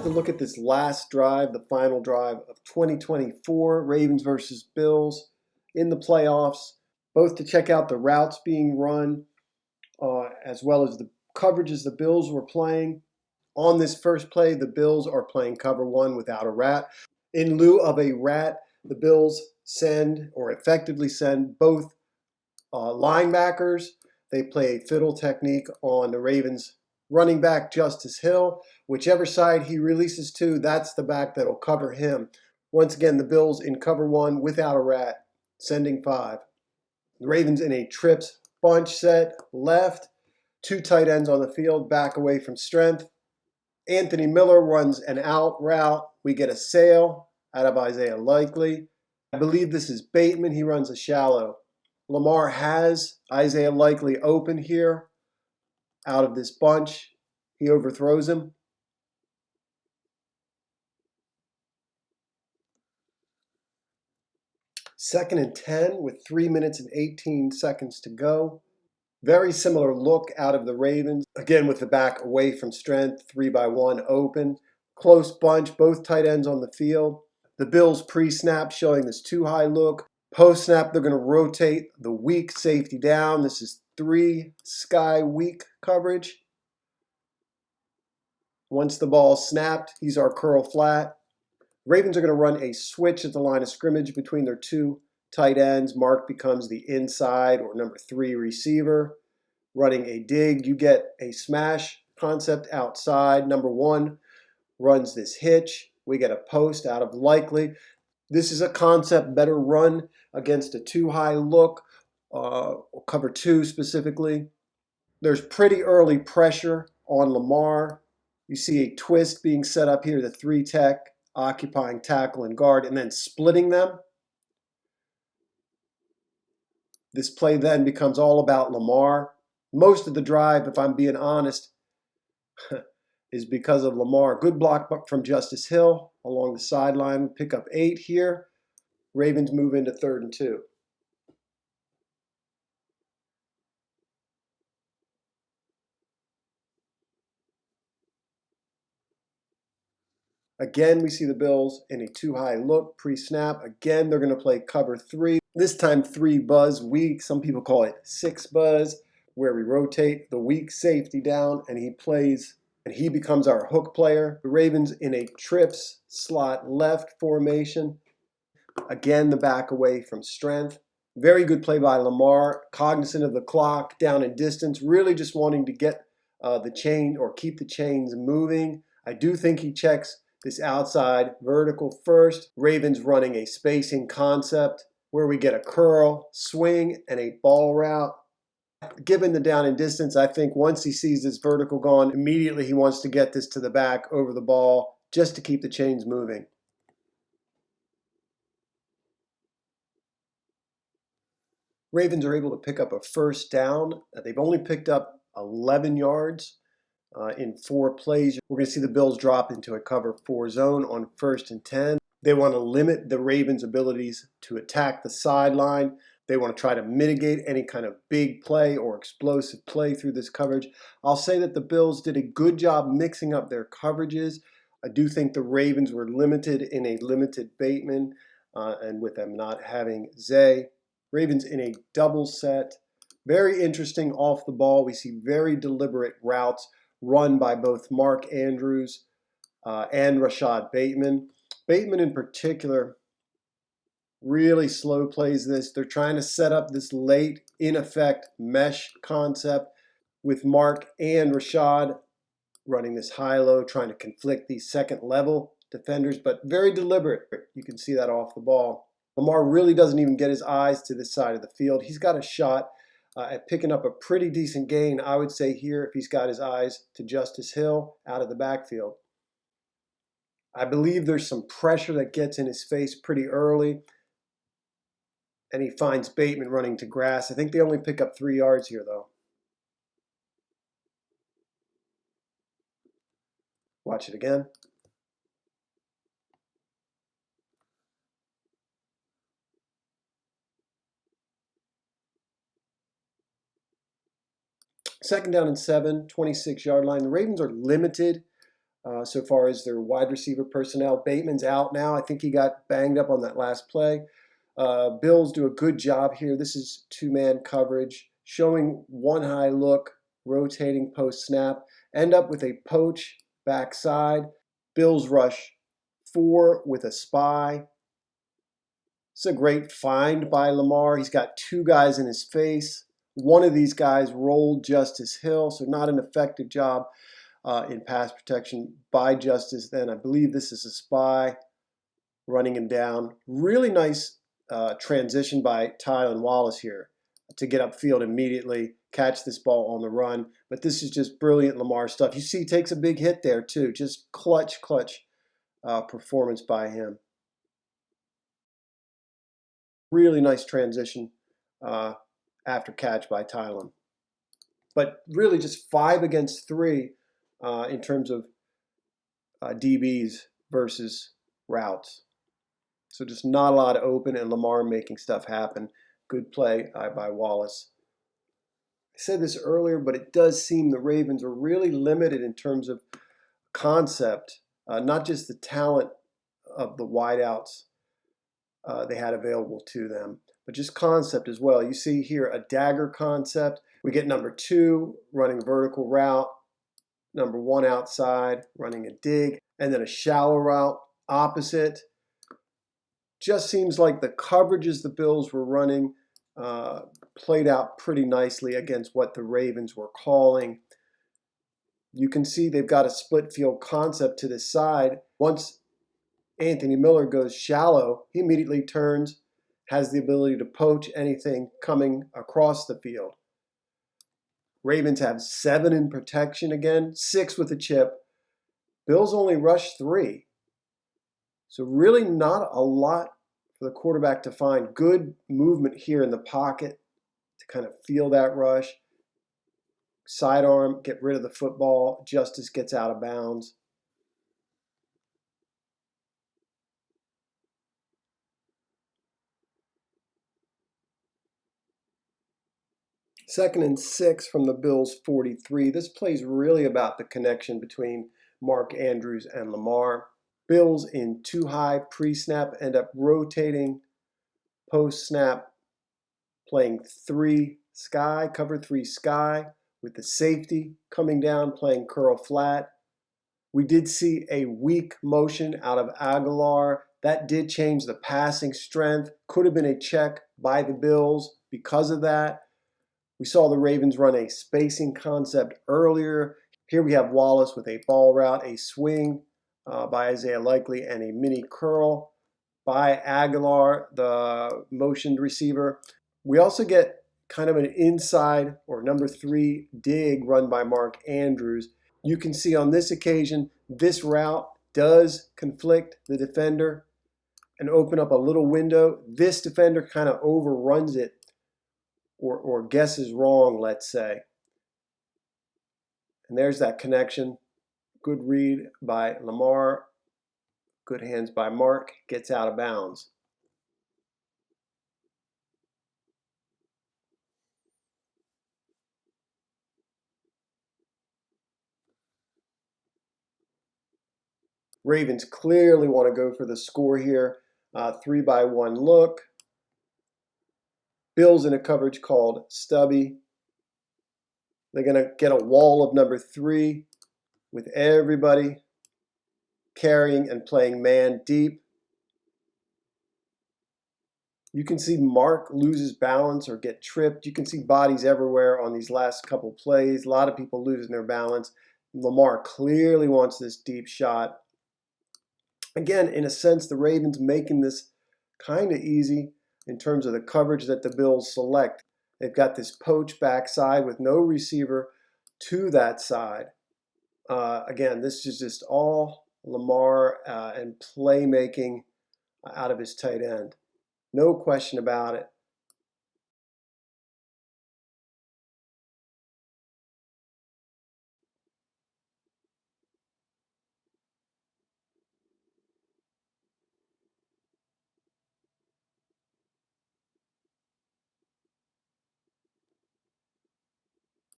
wanted to look at this last drive, the final drive of 2024, Ravens versus Bills in the playoffs, both to check out the routes being run as well as the coverages the Bills were playing. On this first play, the Bills are playing cover one without a rat. In lieu of a rat, the Bills send, or effectively send, both linebackers. They play a fiddle technique on the Ravens running back Justice Hill. Whichever side he releases to, that's the back that'll cover him. Once again, the Bills in cover one without a rat, sending 5. The Ravens in a trips bunch set left, 2 tight ends on the field, back away from strength. Anthony Miller runs an out route. We get a sail out of Isaiah Likely. I believe this is Bateman. He runs a shallow. Lamar has Isaiah Likely open here out of this bunch. He overthrows him. Second and 10 with 3 minutes and 18 seconds to go. Very similar look out of the Ravens. Again, with the back away from strength, 3-by-1 open. Close bunch, both tight ends on the field. The Bills pre-snap showing this 2-high look. Post-snap, they're going to rotate the weak safety down. This is 3 sky weak coverage. Once the ball snapped, he's our curl flat. Ravens are going to run a switch at the line of scrimmage between their 2 tight ends. Mark becomes the inside or number 3 receiver. Running a dig, you get a smash concept outside. Number 1 runs this hitch. We get a post out of Likely. This is a concept better run against a 2-high look, cover 2 specifically. There's pretty early pressure on Lamar. You see a twist being set up here, the 3 tech occupying tackle and guard, and then splitting them. This play then becomes all about Lamar. Most of the drive, if I'm being honest, is because of Lamar. Good block from Justice Hill along the sideline. Pick up 8 here. Ravens move into 3rd and 2. Again, we see the Bills in a 2-high look, pre-snap. Again, they're going to play cover 3. This time 3 buzz weak. Some people call it 6 buzz, where we rotate the weak safety down and he plays, and he becomes our hook player. The Ravens in a trips slot left formation. Again, the back away from strength. Very good play by Lamar, cognizant of the clock, down in distance, really just wanting to get the chain or keep the chains moving. I do think he checks this outside vertical first. Ravens running a spacing concept where we get a curl, swing, and a ball route. Given the down and distance, I think once he sees this vertical gone, immediately he wants to get this to the back over the ball just to keep the chains moving. Ravens are able to pick up a first down. They've only picked up 11 yards. In 4 plays. We're going to see the Bills drop into a cover 4 zone on 1st and 10. They want to limit the Ravens' abilities to attack the sideline. They want to try to mitigate any kind of big play or explosive play through this coverage. I'll say that the Bills did a good job mixing up their coverages. I do think the Ravens were limited in a limited Bateman, and with them not having Zay. Ravens in a double set. Very interesting off the ball. We see very deliberate routes run by both Mark Andrews and Rashad Bateman. Bateman in particular really slow plays this. They're trying to set up this late, in effect, mesh concept with Mark and Rashad running this high-low, trying to conflict these second-level defenders, but very deliberate. You can see that off the ball. Lamar really doesn't even get his eyes to this side of the field. He's got a shot at picking up a pretty decent gain, I would say here, if he's got his eyes to Justice Hill out of the backfield. I believe there's some pressure that gets in his face pretty early, and he finds Bateman running to grass. I think they only pick up 3 yards here, though. Watch it again. Second down and 7, 26-yard line. The Ravens are limited so far as their wide receiver personnel. Bateman's out now. I think he got banged up on that last play. Bills do a good job here. This is two-man coverage, showing one high look, rotating post snap, end up with a poach backside. Bills rush 4 with a spy. It's a great find by Lamar. He's got 2 guys in his face. One of these guys rolled Justice Hill, so not an effective job in pass protection by Justice. Then I believe this is a spy running him down. Really nice transition by Tylan Wallace here to get upfield immediately, catch this ball on the run. But this is just brilliant Lamar stuff. You see he takes a big hit there too. Just clutch performance by him. Really nice transition after catch by Tylan. But really just 5 against 3 in terms of DBs versus routes. So just not a lot open, and Lamar making stuff happen. Good play by Wallace. I said this earlier, but it does seem the Ravens are really limited in terms of concept, not just the talent of the wideouts they had available to them, but just concept as well. You see here a dagger concept. We get number 2 running vertical route, number 1 outside running a dig, and then a shallow route opposite. Just seems like the coverages the Bills were running played out pretty nicely against what the Ravens were calling. You can see they've got a split field concept to this side. Once Anthony Miller goes shallow, he immediately turns, has the ability to poach anything coming across the field. Ravens have 7 in protection again, 6 with a chip. Bills only rush 3. So really not a lot for the quarterback to find. Good movement here in the pocket to kind of feel that rush. Sidearm, get rid of the football. Justice gets out of bounds. Second and 6 from the Bills' 43. This play is really about the connection between Mark Andrews and Lamar. Bills in too high pre-snap end up rotating post-snap, playing 3 sky, cover 3 sky, with the safety coming down, playing curl flat. We did see a weak motion out of Aguilar. That did change the passing strength. Could have been a check by the Bills because of that. We saw the Ravens run a spacing concept earlier. Here we have Wallace with a ball route, a swing by Isaiah Likely, and a mini curl by Aguilar, the motioned receiver. We also get kind of an inside or number 3 dig run by Mark Andrews. You can see on this occasion, this route does conflict the defender and open up a little window. This defender kind of overruns it or guesses wrong, let's say. And there's that connection. Good read by Lamar. Good hands by Mark. Gets out of bounds. Ravens clearly want to go for the score here. 3-by-1 look. Bills in a coverage called Stubby. They're going to get a wall of number 3 with everybody carrying and playing man deep. You can see Mark loses balance or get tripped. You can see bodies everywhere on these last couple plays. A lot of people losing their balance. Lamar clearly wants this deep shot. Again, in a sense, the Ravens making this kind of easy in terms of the coverage that the Bills select. They've got this poach backside with no receiver to that side. Again, this is just all Lamar and playmaking out of his tight end. No question about it.